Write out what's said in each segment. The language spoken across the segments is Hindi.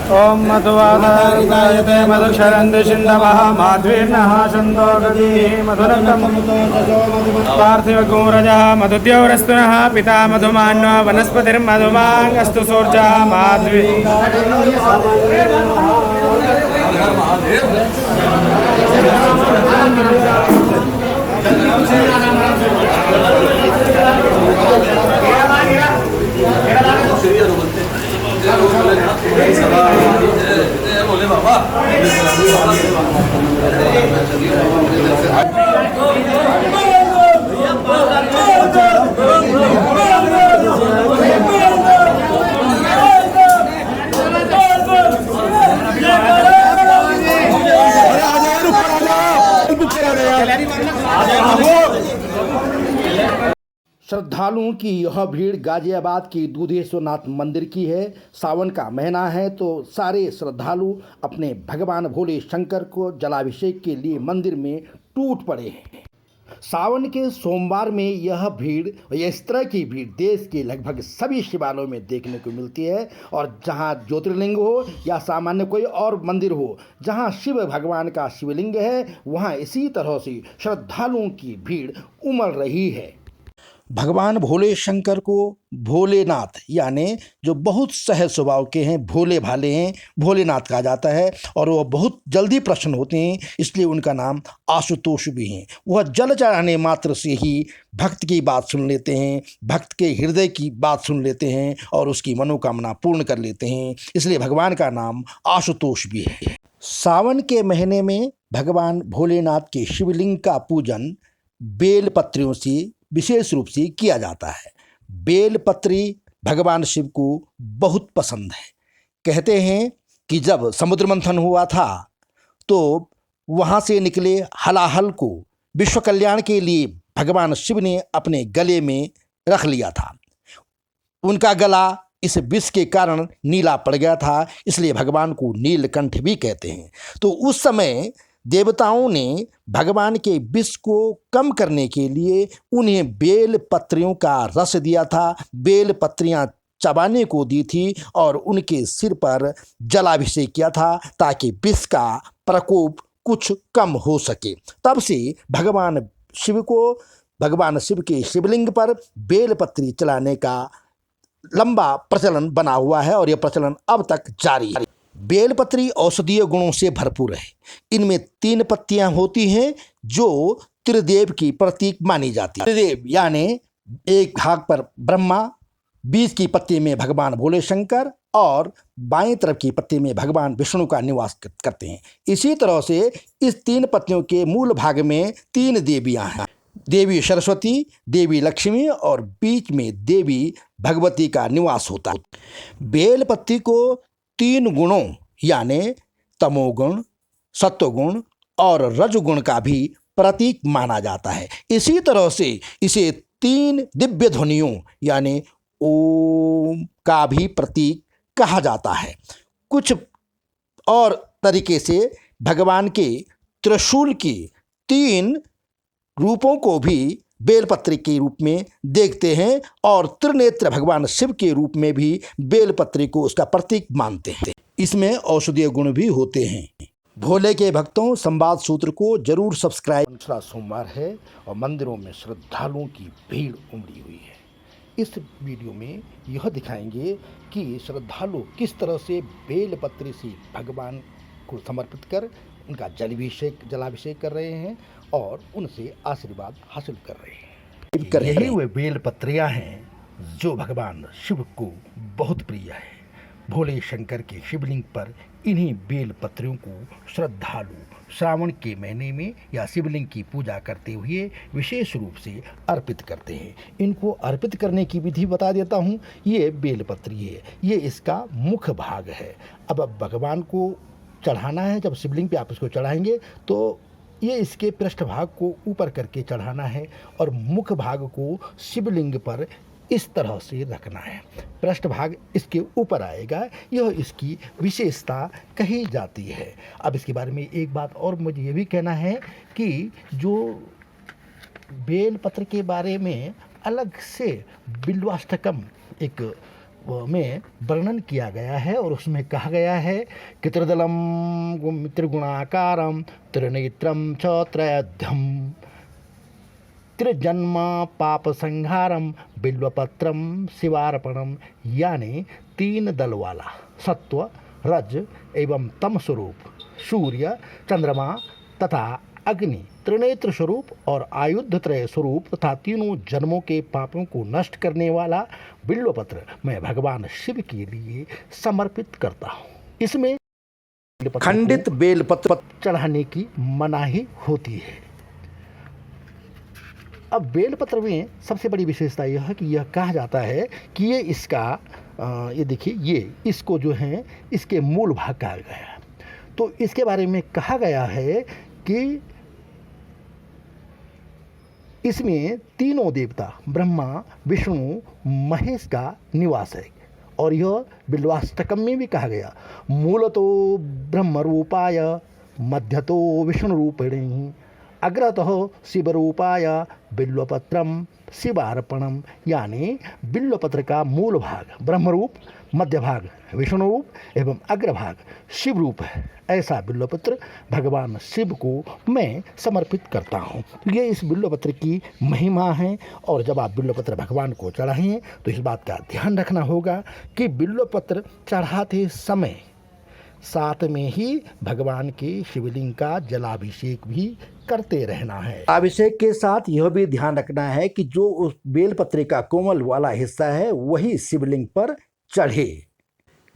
ओम मधुवादायते मधुक्षरन्ति सिन्धवः माध्वीर्नः छन्दो गतिः मधुरकं पार्थिवगोरजः मधुद्यौरस्तुनः पिता मधुमान्यो वनस्पतिर्मधुमाङ्गस्तु सूर्यः माध्वी बोले बाबा श्रद्धालुओं की यह भीड़ गाजियाबाद की दूधेश्वरनाथ मंदिर की है। सावन का महीना है तो सारे श्रद्धालु अपने भगवान भोले शंकर को जलाभिषेक के लिए मंदिर में टूट पड़े हैं। सावन के सोमवार में यह भीड़, इस तरह की भीड़ देश के लगभग सभी शिवालयों में देखने को मिलती है। और जहां ज्योतिर्लिंग हो या सामान्य कोई और मंदिर हो, जहां शिव भगवान का शिवलिंग है, वहां इसी तरह से श्रद्धालुओं की भीड़ उमड़ रही है। भगवान भोले शंकर को भोलेनाथ यानी जो बहुत सहज स्वभाव के हैं, भोले भाले हैं, भोलेनाथ कहा जाता है। और वह बहुत जल्दी प्रसन्न होते हैं, इसलिए उनका नाम आशुतोष भी हैं। वह जल चढ़ाने मात्र से ही भक्त की बात सुन लेते हैं, भक्त के हृदय की बात सुन लेते हैं और उसकी मनोकामना पूर्ण कर लेते हैं, इसलिए भगवान का नाम आशुतोष भी है। सावन के महीने में भगवान भोलेनाथ के शिवलिंग का पूजन बेलपत्रियों से विशेष रूप से किया जाता है। बेलपत्री भगवान शिव को बहुत पसंद है। कहते हैं कि जब समुद्र मंथन हुआ था तो वहाँ से निकले हलाहल को विश्व कल्याण के लिए भगवान शिव ने अपने गले में रख लिया था। उनका गला इस विष के कारण नीला पड़ गया था, इसलिए भगवान को नीलकंठ भी कहते हैं। तो उस समय देवताओं ने भगवान के विष को कम करने के लिए उन्हें बेल पत्रियों का रस दिया था, बेल पत्रियां चबाने को दी थी और उनके सिर पर जलाभिषेक किया था ताकि विष का प्रकोप कुछ कम हो सके। तब से भगवान शिव के शिवलिंग पर बेल पत्री चलाने का लंबा प्रचलन बना हुआ है और यह प्रचलन अब तक जारी है। बेलपत्री औषधीय गुणों से भरपूर है। इनमें 3 पत्तियां होती हैं जो त्रिदेव की प्रतीक मानी जाती है। त्रिदेव यानी एक भाग पर ब्रह्मा, बीच की पत्ती में भगवान भोले शंकर और बाएं तरफ की पत्ती में भगवान विष्णु का निवास करते हैं। इसी तरह से इस 3 पत्तियों के मूल भाग में 3 देवियां हैं, देवी सरस्वती, देवी लक्ष्मी और बीच में देवी भगवती का निवास होता है। बेलपत्ती को 3 गुणों यानी तमोगुण, सत्वगुण और रजगुण का भी प्रतीक माना जाता है। इसी तरह से इसे 3 दिव्य ध्वनियों यानी ओम का भी प्रतीक कहा जाता है। कुछ और तरीके से भगवान के त्रिशूल के 3 रूपों को भी बेलपत्री के रूप में देखते हैं और त्रिनेत्र भगवान शिव के रूप में भी बेलपत्री को उसका प्रतीक मानते हैं। इसमें औषधीय गुण भी होते हैं। भोले के भक्तों, संवाद सूत्र को जरूर सब्सक्राइब। दूसरा सोमवार है और मंदिरों में श्रद्धालुओं की भीड़ उमड़ी हुई है। इस वीडियो में यह दिखाएंगे कि श्रद्धालु किस तरह से बेलपत्री से भगवान को समर्पित कर उनका जलाभिषेक कर रहे हैं और उनसे आशीर्वाद हासिल कर रहे हैं। यही वे बेल पत्रियां हैं जो भगवान शिव को बहुत प्रिय है। भोले शंकर के शिवलिंग पर इन्हीं बेल पत्रियों को श्रद्धालु श्रावण के महीने में या शिवलिंग की पूजा करते हुए विशेष रूप से अर्पित करते हैं। इनको अर्पित करने की विधि बता देता हूँ। ये बेलपत्री है, ये इसका मुख्य भाग है। अब भगवान को चढ़ाना है। जब शिवलिंग पे आप इसको चढ़ाएंगे तो ये इसके पृष्ठभाग को ऊपर करके चढ़ाना है और मुख्य भाग को शिवलिंग पर इस तरह से रखना है। पृष्ठभाग इसके ऊपर आएगा। यह इसकी विशेषता कही जाती है। अब इसके बारे में एक बात और मुझे ये भी कहना है कि जो बेलपत्र के बारे में अलग से बिल्वाष्टकम एक में वर्णन किया गया है और उसमें कहा गया है कि त्रिदलम त्रिगुणाकारम त्रिनेत्रम च त्रयध्यम त्रिजन्म पाप संहारम बिल्वपत्रम शिवार्पणम, यानी 3 दल वाला सत्व रज एवं तम स्वरूप सूर्य चंद्रमा तथा अग्नि त्रिनेत्र स्वरूप और आयुध त्रय स्वरूप तथा तीनों जन्मों के पापों को नष्ट करने वाला बिल्वपत्र मैं भगवान शिव के लिए समर्पित करता हूँ। इसमें खंडित बेलपत्र चढ़ाने की मनाही होती है। अब बेलपत्र में सबसे बड़ी विशेषता यह है कि यह कहा जाता है कि ये इसका ये देखिए, ये इसको जो है इसके मूल भाग कहा गया है। तो इसके बारे में कहा गया है कि इसमें तीनों देवता ब्रह्मा विष्णु महेश का निवास है। और यह बिल्वाष्टकम में भी कहा गया, मूलतो ब्रह्म रूपाय मध्यतो विष्णु रूपिणी अग्रतः शिवरूपाय बिल्वपत्रम शिवार्पणम, यानी बिल्वपत्र का मूल भाग ब्रह्मरूप, मध्य भाग विष्णु रूप एवं अग्रभाग शिव रूप है। ऐसा बिल्वपत्र भगवान शिव को मैं समर्पित करता हूँ। ये इस बिल्वपत्र की महिमा है। और जब आप बिल्वपत्र भगवान को चढ़ाएं तो इस बात का ध्यान रखना होगा कि बिल्वपत्र चढ़ाते समय साथ में ही भगवान के शिवलिंग का जलाभिषेक भी करते रहना है। अभिषेक के साथ यह भी ध्यान रखना है कि जो उस बेलपत्र का कोमल वाला हिस्सा है वही शिवलिंग पर चढ़े।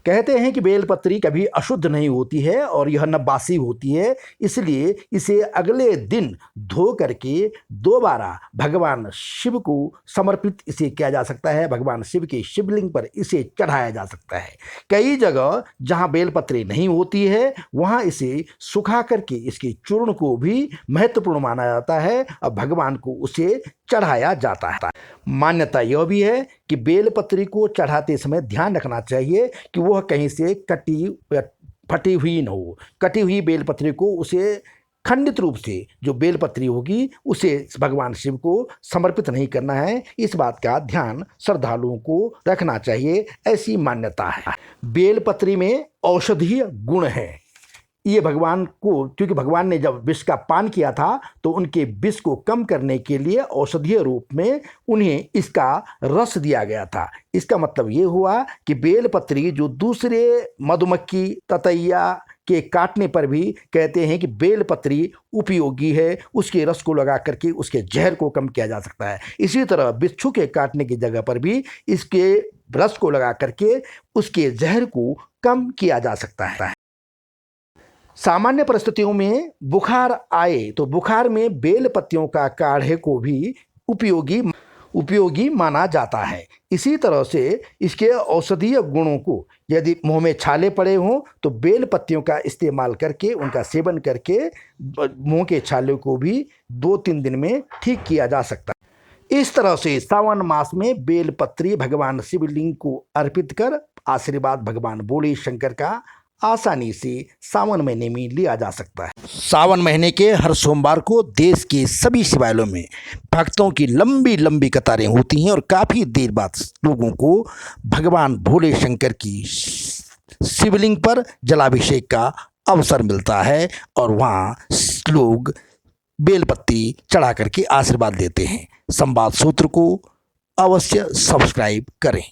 कहते हैं कि बेलपत्री कभी अशुद्ध नहीं होती है और यह नब्बासी होती है, इसलिए इसे अगले दिन धो करके दोबारा भगवान शिव को समर्पित इसे किया जा सकता है। भगवान शिव के शिवलिंग पर इसे चढ़ाया जा सकता है। कई जगह जहां बेलपत्री नहीं होती है वहां इसे सुखा करके इसके चूर्ण को भी महत्वपूर्ण माना जाता है और भगवान को उसे चढ़ाया जाता है। मान्यता यह भी है कि बेलपत्री को चढ़ाते समय ध्यान रखना चाहिए कि वह कहीं से कटी या फटी हुई न हो। कटी हुई बेलपत्री को उसे खंडित रूप से जो बेलपत्री होगी उसे भगवान शिव को समर्पित नहीं करना है। इस बात का ध्यान श्रद्धालुओं को रखना चाहिए, ऐसी मान्यता है। बेलपत्री में औषधीय गुण है। ये भगवान को, क्योंकि भगवान ने जब विष का पान किया था तो उनके विष को कम करने के लिए औषधीय रूप में उन्हें इसका रस दिया गया था। इसका मतलब ये हुआ कि बेलपत्री जो दूसरे मधुमक्खी ततैया के काटने पर भी कहते हैं कि बेलपत्री उपयोगी है, उसके रस को लगा करके उसके जहर को कम किया जा सकता है। इसी तरह बिच्छू के काटने की जगह पर भी इसके रस को लगा करके उसके जहर को कम किया जा सकता है। सामान्य परिस्थितियों में बुखार आए तो बुखार में बेल पत्तियों का काढ़े को भी उपयोगी माना जाता है। इसी तरह से इसके औषधीय गुणों को, यदि मुंह में छाले पड़े हों तो बेल पत्तियों का इस्तेमाल करके उनका सेवन करके मुंह के छाले को भी 2-3 दिन में ठीक किया जा सकता है। इस तरह से सावन मास में बेलपत्री भगवान शिवलिंग को अर्पित कर आशीर्वाद भगवान भोले शंकर का आसानी से सावन महीने में लिया जा सकता है। सावन महीने के हर सोमवार को देश के सभी शिवालयों में भक्तों की लंबी लंबी कतारें होती हैं और काफ़ी देर बाद लोगों को भगवान भोले शंकर की शिवलिंग पर जलाभिषेक का अवसर मिलता है और वहाँ लोग बेलपत्ती चढ़ा करके आशीर्वाद देते हैं। संवाद सूत्र को अवश्य सब्सक्राइब करें।